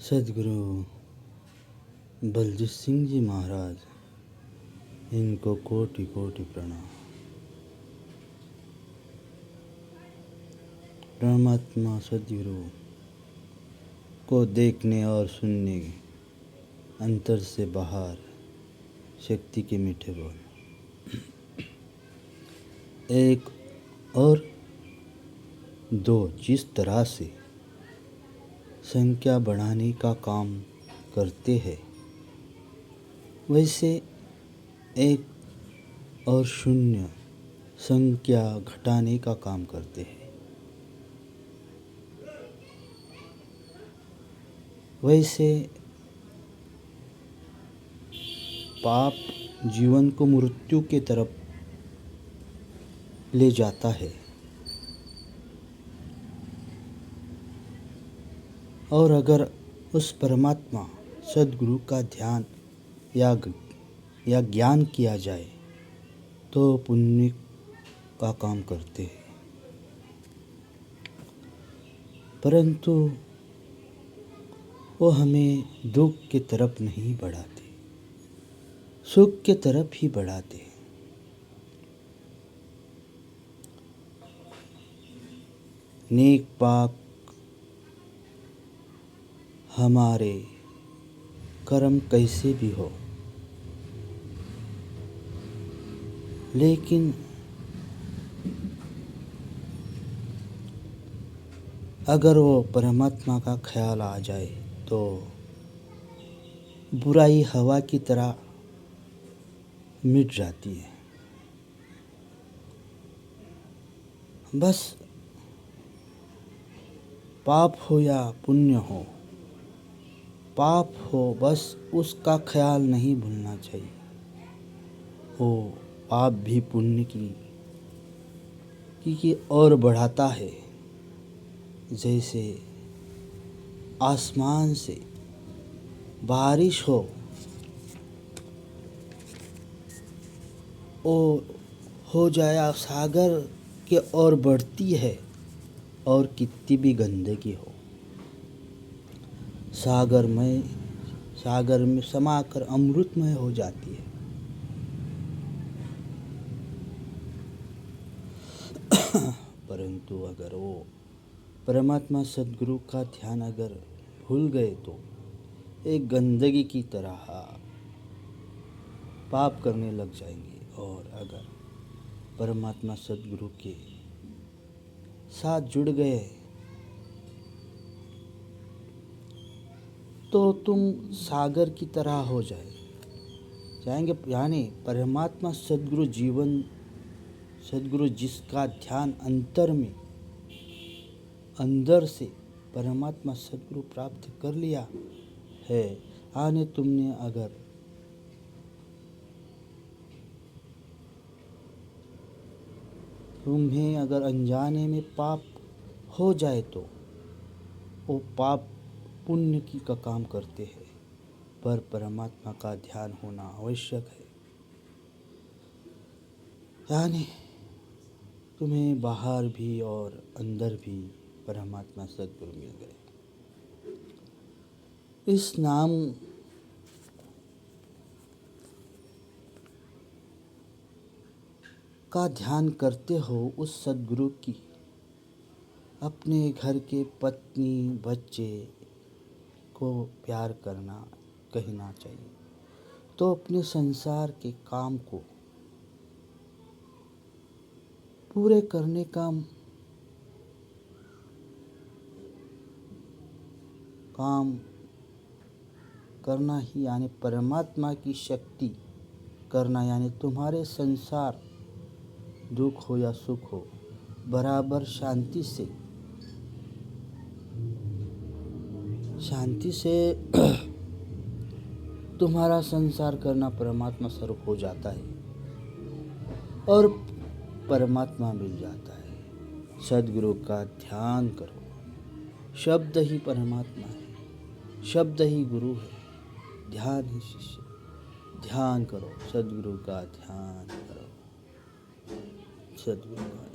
सदगुरु बलजीत सिंह जी महाराज, इनको कोटि कोटि प्रणाम। परमात्मा सदगुरु को देखने और सुनने, अंतर से बाहर शक्ति के मीठे बोल। एक और दो जिस तरह से संख्या बढ़ाने का काम करते हैं, वैसे एक और शून्य संख्या घटाने का काम करते हैं। वैसे पाप जीवन को मृत्यु के तरफ ले जाता है और अगर उस परमात्मा सदगुरु का ध्यान या ज्ञान किया जाए तो पुण्य का काम करते हैं। परंतु वो हमें दुख की तरफ नहीं बढ़ाते, सुख की तरफ ही बढ़ाते हैं। नेक पाक हमारे कर्म कैसे भी हो, लेकिन अगर वो परमात्मा का ख्याल आ जाए तो बुराई हवा की तरह मिट जाती है। बस पाप हो या पुण्य हो, पाप हो बस उसका ख्याल नहीं भूलना चाहिए। वो पाप भी पुण्य की और बढ़ाता है। जैसे आसमान से बारिश हो जाए, सागर के ओर बढ़ती है और कितनी भी गंदगी हो, सागर में समाकर अमृतमय हो जाती है। परंतु अगर वो परमात्मा सदगुरु का ध्यान अगर भूल गए तो एक गंदगी की तरह पाप करने लग जाएंगे। और अगर परमात्मा सदगुरु के साथ जुड़ गए तो तुम सागर की तरह हो जाएंगे। यानी परमात्मा सदगुरु जिसका ध्यान अंदर से परमात्मा सदगुरु प्राप्त कर लिया है, यानी तुम्हें अगर अनजाने में पाप हो जाए तो वो पाप पुण्य का काम करते हैं। पर परमात्मा का ध्यान होना आवश्यक है। यानी तुम्हें बाहर भी और अंदर भी परमात्मा सदगुरु मिल गए। इस नाम का ध्यान करते हो उस सदगुरु की अपने घर के पत्नी बच्चे को प्यार कहना चाहिए। तो अपने संसार के काम को पूरे करने का काम करना ही, यानी परमात्मा की शक्ति करना, यानी तुम्हारे संसार दुख हो या सुख हो, बराबर शांति से तुम्हारा संसार करना परमात्मा स्वरूप हो जाता है और परमात्मा मिल जाता है। सदगुरु का ध्यान करो। शब्द ही परमात्मा है, शब्द ही गुरु है, ध्यान ही शिष्य। ध्यान करो, सदगुरु का ध्यान करो, सदगुरु का